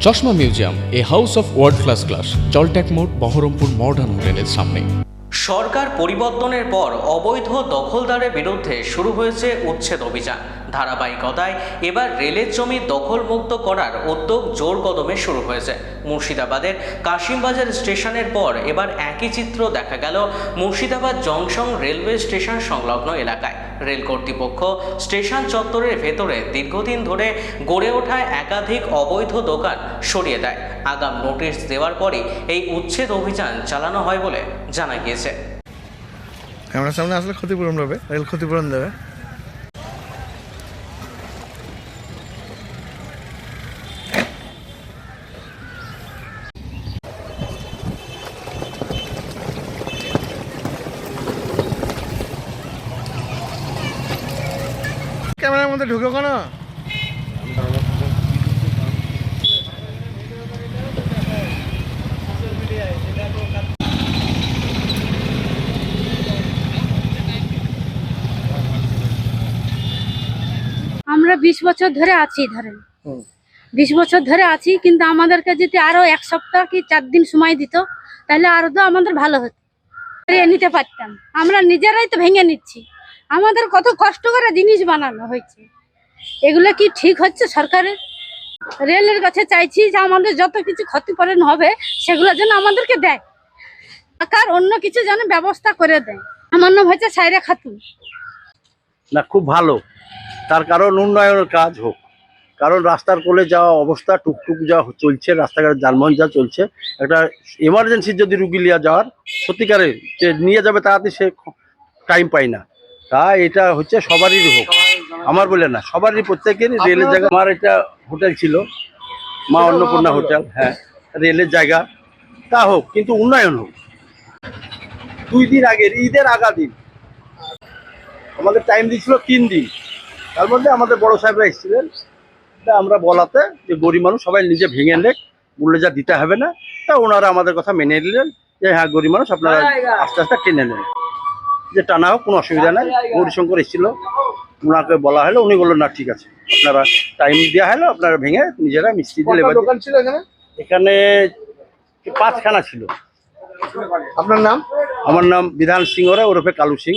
চশমা museum, a house of world class, জলট্যাক মোড়, বহরমপুর মডার্ন হোটেলের সামনে। সরকার পরিবর্তনের পর অবৈধ দখলদারের বিরুদ্ধে শুরু হয়েছে উচ্ছেদ অভিযান। ধারাবাহিকতায় এবার রেলের জমি দখলমুক্ত করার উদ্যোগ জোর কদমে শুরু হয়েছে। মুর্শিদাবাদের কাশিমবাজার স্টেশনের পর এবার একই চিত্র দেখা গেল মুর্শিদাবাদ জংশন রেলওয়ে স্টেশন সংলগ্ন এলাকায়। রেল কর্তৃপক্ষ স্টেশন চত্বরের ভেতরে দীর্ঘদিন ধরে গড়ে ওঠা একাধিক অবৈধ দোকান সরিয়ে দেয়। আগাম নোটিশ দেওয়ার পরই এই উচ্ছেদ অভিযান চালানো হয় বলে জানা গিয়েছে। ক্যামেরার সামনে আসলে ক্ষতিপূরণ দেবে, রেল ক্ষতিপূরণ দেবে। ক্যামেরার মধ্যে ঢুকে কেন? আমরা 20 বছর ধরে আছি, ধরেন 20 বছর ধরে আছি, কিন্তু আমাদেরকে যদি আরো 1 সপ্তাহ কি 4 দিন সময় দিত তাহলে আরো তো আমাদের ভালো হতো, নিতে পারতাম। আমরা নিজেরাই তো ভেঙে নিচ্ছি, আমাদের কত কষ্ট করে জিনিস বানানো হয়েছে, এগুলো কি ঠিক হচ্ছে সরকারের? রেলের কাছে চাইছি যে আমাদের যত কিছু ক্ষতিপূরণ হবে সেগুলো যেন আমাদেরকে দেয়, সরকার অন্য কিছু যেন ব্যবস্থা করে দেয়। আমার নাম হচ্ছে সাইরা খাতুন। না, খুব ভালো, তার কারণ উন্নয়নের কাজ হোক, কারণ রাস্তার কোলে যাওয়া অবস্থা, টুকটুক যা চলছে, রাস্তাঘাটে যানবাহন যা চলছে, একটা এমার্জেন্সি যদি রুগী নিয়ে যাওয়ার সত্যিকারে যে নিয়ে যাবে তাড়াতাড়ি সে টাইম পায় না। তাই এটা হচ্ছে সবারই হোক, আমার বলে না, সবারই, প্রত্যেকেরই রেলের জায়গা। আমার এটা হোটেল ছিল, মা অন্নপূর্ণা হোটেল, হ্যাঁ, রেলের জায়গা, তা হোক, কিন্তু উন্নয়ন হোক। 2 দিন আগের ঈদের আগা দিন আমাদের টাইম দিয়েছিল 3 দিন, তার মধ্যে আমাদের বড় সাহেবরা এসেছিলেন, আমরা বলাতে যে গরিব মানুষ সবাই নিজে ভেঙে নেক, মূল্য যা দিতে হবে না, তা ওনারা আমাদের কথা মেনে নিলেন যে হ্যাঁ গরিব মানুষ আপনারা আস্তে আস্তে টেনে নেন, যে টানা হোক, কোনো অসুবিধা নাই। গৌরীশঙ্কর এসেছিল, ওনাকে বলা হলো, উনি বললেন না ঠিক আছে, আপনারা টাইম দেওয়া হলো, আপনারা ভেঙে নিজেরা মিস্ত্রি দিয়ে লেবার। দোকান ছিল এখানে 5খানা ছিল। আপনার নাম? আমার নাম বিধান সিংহরা ওরফে কালু সিং।